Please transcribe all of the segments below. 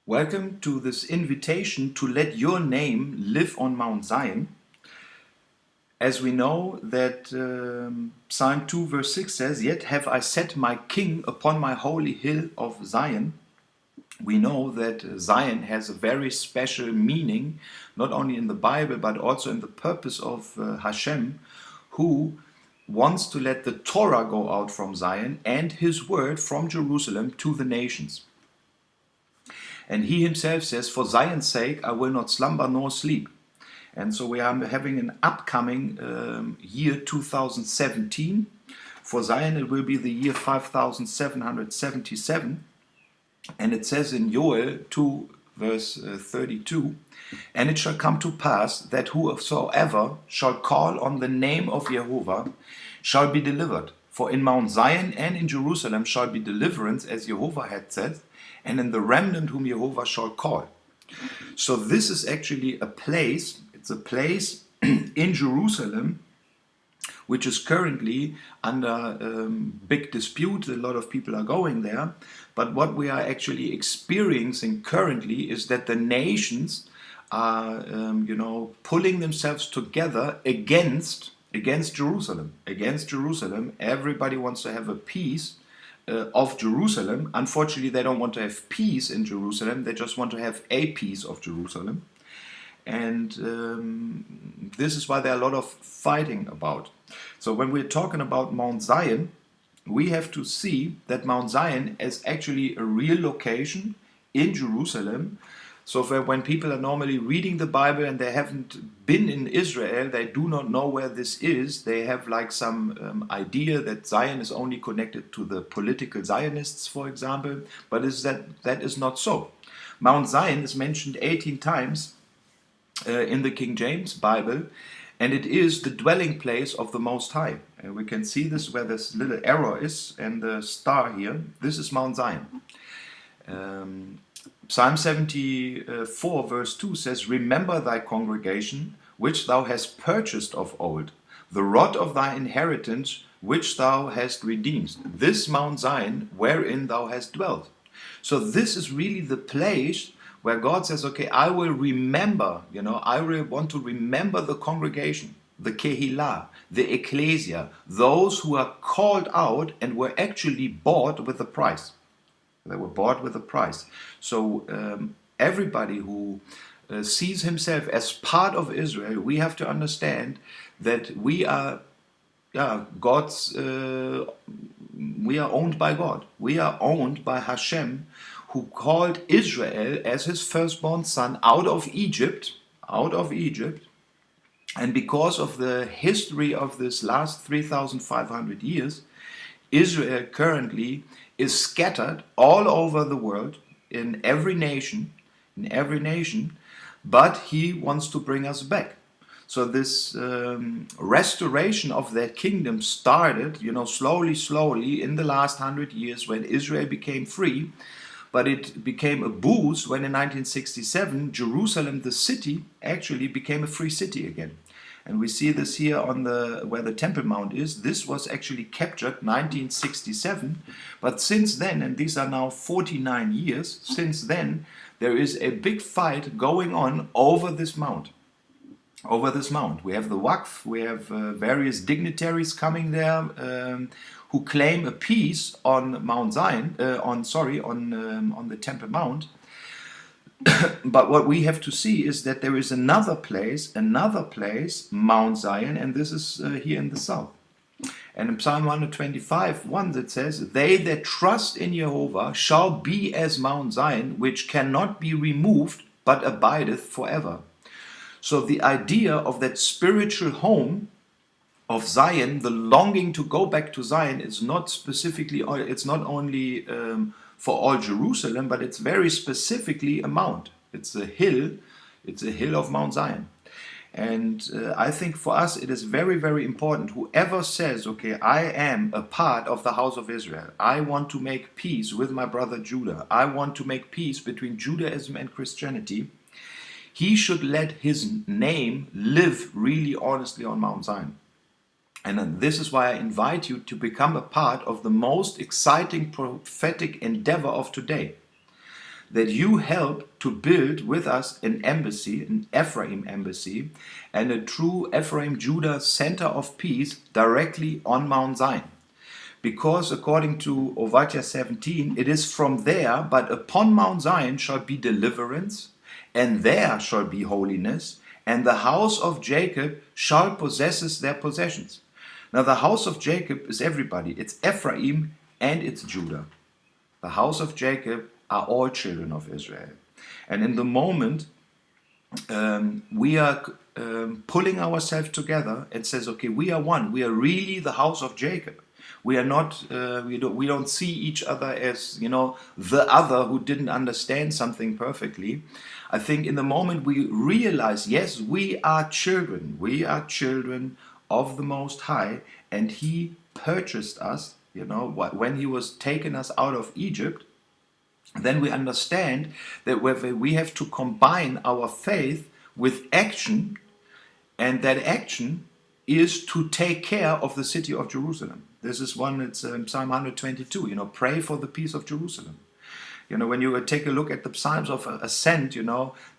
Welcome to this invitation to let your name live on Mount Zion. As we know that Psalm 2 verse 6 says, "Yet have I set my king upon my holy hill of Zion." We know that Zion has a very special meaning, not only in the Bible, but also in the purpose of Hashem, who wants to let the Torah go out from Zion and his word from Jerusalem to the nations. And he himself says, "For Zion's sake I will not slumber nor sleep." And so we are having an upcoming year 2017. For Zion it will be the year 5777. And it says in Joel 2 verse 32, "And it shall come to pass that whosoever shall call on the name of Jehovah shall be delivered. For in Mount Zion and in Jerusalem shall be deliverance, as Jehovah had said, and in the remnant whom Jehovah shall call." So this is actually a place, it's a place in Jerusalem which is currently under big dispute. A lot of people are going there. But what we are actually experiencing currently is that the nations are, pulling themselves together against Jerusalem. Against Jerusalem. Everybody wants to have a peace of Jerusalem. Unfortunately, they don't want to have peace in Jerusalem. They just want to have a piece of Jerusalem. And this is why there are a lot of fighting about. So when we're talking about Mount Zion, we have to see that Mount Zion is actually a real location in Jerusalem. So when people are normally reading the Bible and they haven't been in Israel, they do not know where this is. They have like some idea that Zion is only connected to the political Zionists, for example. But that is not so. Mount Zion is mentioned 18 times in the King James Bible, and it is the dwelling place of the Most High. And we can see this where this little arrow is and the star here. This is Mount Zion. Psalm 74 verse 2 says, "Remember thy congregation, which thou hast purchased of old, the rod of thy inheritance, which thou hast redeemed, this Mount Zion, wherein thou hast dwelt." So this is really the place where God says, okay, I will remember, I will want to remember the congregation, the Kehillah, the Ecclesia, those who are called out and were actually bought with a price. They were bought with a price. So everybody who sees himself as part of Israel, we have to understand that we are we are owned by God. We are owned by Hashem, who called Israel as his firstborn son out of Egypt. And because of the history of this last 3,500 years, Israel currently is scattered all over the world, in every nation, but he wants to bring us back. So this restoration of that kingdom started, slowly in the last 100 years when Israel became free. But it became a boost when in 1967 Jerusalem, the city, actually became a free city again. And we see this here on where the Temple Mount is. This was actually captured 1967. But since then, and these are now 49 years, since then there is a big fight going on over this mount. We have the Waqf, we have various dignitaries coming there who claim a peace on Mount Zion, on the Temple Mount. But what we have to see is that there is another place, Mount Zion, and this is here in the south. And in Psalm 125:1 it says, "They that trust in Jehovah shall be as Mount Zion, which cannot be removed, but abideth forever." So the idea of that spiritual home of Zion, the longing to go back to Zion, is not specifically, it's not only for all Jerusalem, but it's very specifically a mount. It's a hill of Mount Zion. And I think for us it is very, very important. Whoever says, okay, I am a part of the house of Israel, I want to make peace with my brother Judah, I want to make peace between Judaism and Christianity, he should let his name live really honestly on Mount Zion. And this is why I invite you to become a part of the most exciting prophetic endeavor of today. that you help to build with us an embassy, an Ephraim embassy, and a true Ephraim Judah center of peace directly on Mount Zion. Because according to Obadiah 17, it is from there, but upon Mount Zion shall be deliverance, and there shall be holiness, and the house of Jacob shall possess their possessions. Now the house of Jacob is everybody. It's Ephraim and it's Judah. The house of Jacob are all children of Israel. And in the moment, we are pulling ourselves together and says, okay, we are one. We are really the house of Jacob. We are not. We don't see each other as the other who didn't understand something perfectly. I think in the moment we realize, yes, we are children. We are children of the Most High, and He purchased us. When He was taking us out of Egypt, then we understand that we have to combine our faith with action, and that action is to take care of the city of Jerusalem. This is one, it's Psalm 122, pray for the peace of Jerusalem. When you take a look at the Psalms of Ascent,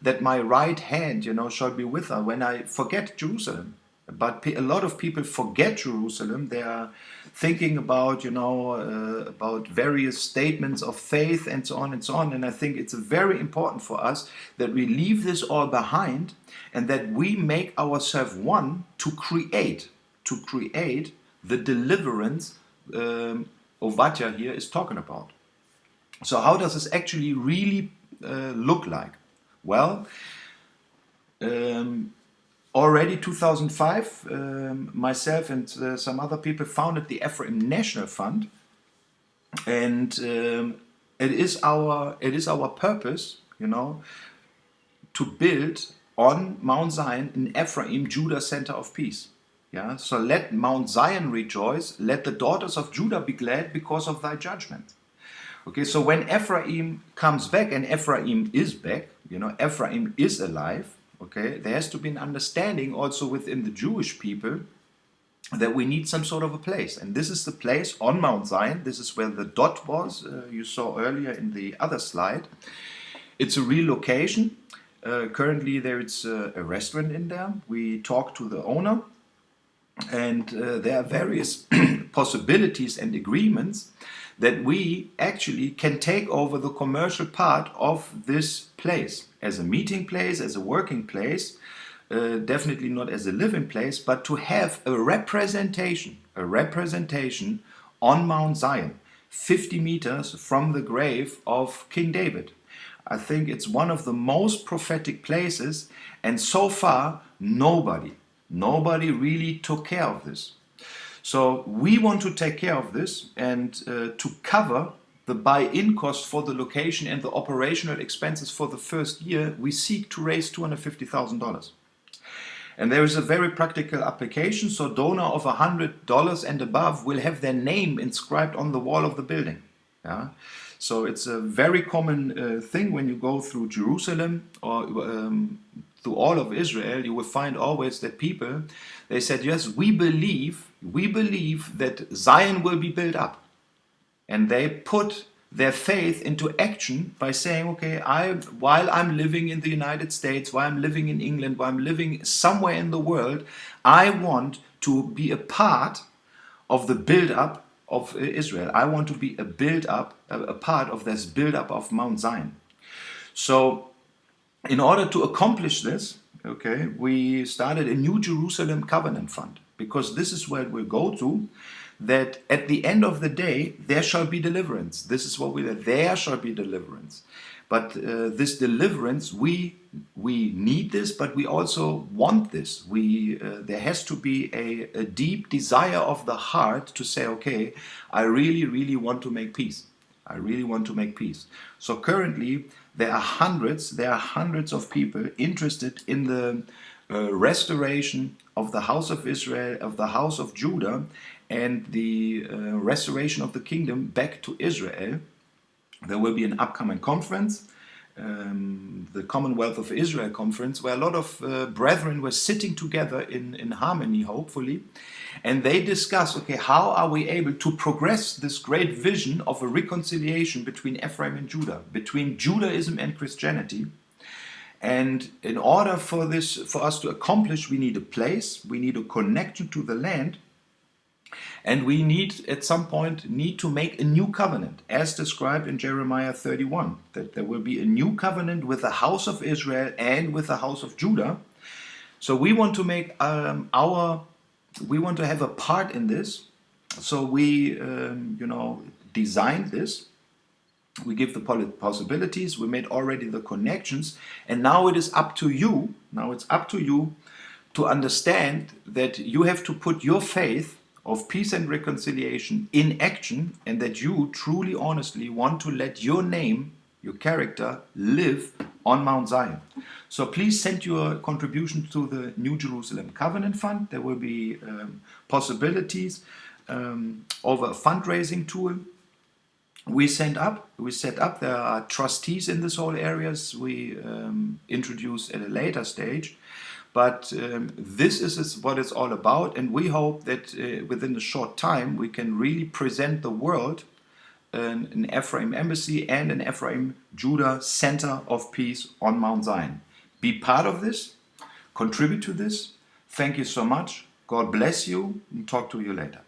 that my right hand, shall be with her when I forget Jerusalem. But a lot of people forget Jerusalem. They are thinking about, about various statements of faith and so on and so on. And I think it's very important for us that we leave this all behind and that we make ourselves one to create the deliverance Obadiah here is talking about. So how does this actually really look like? Well, already 2005, myself and some other people founded the Ephraim National Fund, and it is our purpose, to build on Mount Zion an Ephraim Judah center of peace. Yeah, so let Mount Zion rejoice, let the daughters of Judah be glad because of thy judgment. Okay, so when Ephraim comes back, and Ephraim is back, Ephraim is alive. Okay, there has to be an understanding also within the Jewish people that we need some sort of a place. And this is the place on Mount Zion. This is where the dot was, you saw earlier in the other slide. It's a relocation. Currently there is a restaurant in there. We talked to the owner, and there are various possibilities and agreements that we actually can take over the commercial part of this place as a meeting place, as a working place, definitely not as a living place, but to have a representation on Mount Zion, 50 meters from the grave of King David. I think it's one of the most prophetic places, and so far nobody really took care of this. So we want to take care of this, and to cover the buy-in cost for the location and the operational expenses for the first year, we seek to raise $250,000. And there is a very practical application, so donor of $100 and above will have their name inscribed on the wall of the building. Yeah? So it's a very common thing when you go through Jerusalem or through all of Israel. You will find always that people, they said, yes, we believe that Zion will be built up. And they put their faith into action by saying, okay, while I'm living in the United States, while I'm living in England, while I'm living somewhere in the world, I want to be a part of the build-up of Israel. I want to be a part of this build-up of Mount Zion. So in order to accomplish this, okay, we started a New Jerusalem Covenant Fund, because this is where it will go to, that at the end of the day, there shall be deliverance. This is what there shall be deliverance. But this deliverance, we need this, but we also want this. There has to be a deep desire of the heart to say, okay, I really want to make peace. I really want to make peace. So currently, there are hundreds of people interested in the restoration of the house of Israel, of the house of Judah, and the restoration of the kingdom back to Israel. There will be an upcoming conference the Commonwealth of Israel conference, where a lot of brethren were sitting together in harmony, hopefully, and they discussed, okay, how are we able to progress this great vision of a reconciliation between Ephraim and Judah, between Judaism and Christianity. And in order for this, for us to accomplish, we need a place, we need a connection to the land, and we need, at some point, need to make a new covenant, as described in Jeremiah 31, that there will be a new covenant with the house of Israel and with the house of Judah. So we want to make we want to have a part in this. So we, designed this. We give the possibilities. We made already the connections, and now it is up to you. Now it's up to you to understand that you have to put your faith of peace and reconciliation in action, and that you truly, honestly want to let your name, your character, live on Mount Zion. So please send your contribution to the New Jerusalem Covenant Fund. There will be possibilities over a fundraising tool. We set up. There are trustees in this whole areas. We introduce at a later stage. But this is what it's all about, and we hope that within a short time we can really present the world an Ephraim embassy and an Ephraim Judah center of peace on Mount Zion. Be part of this, contribute to this. Thank you so much. God bless you, and talk to you later.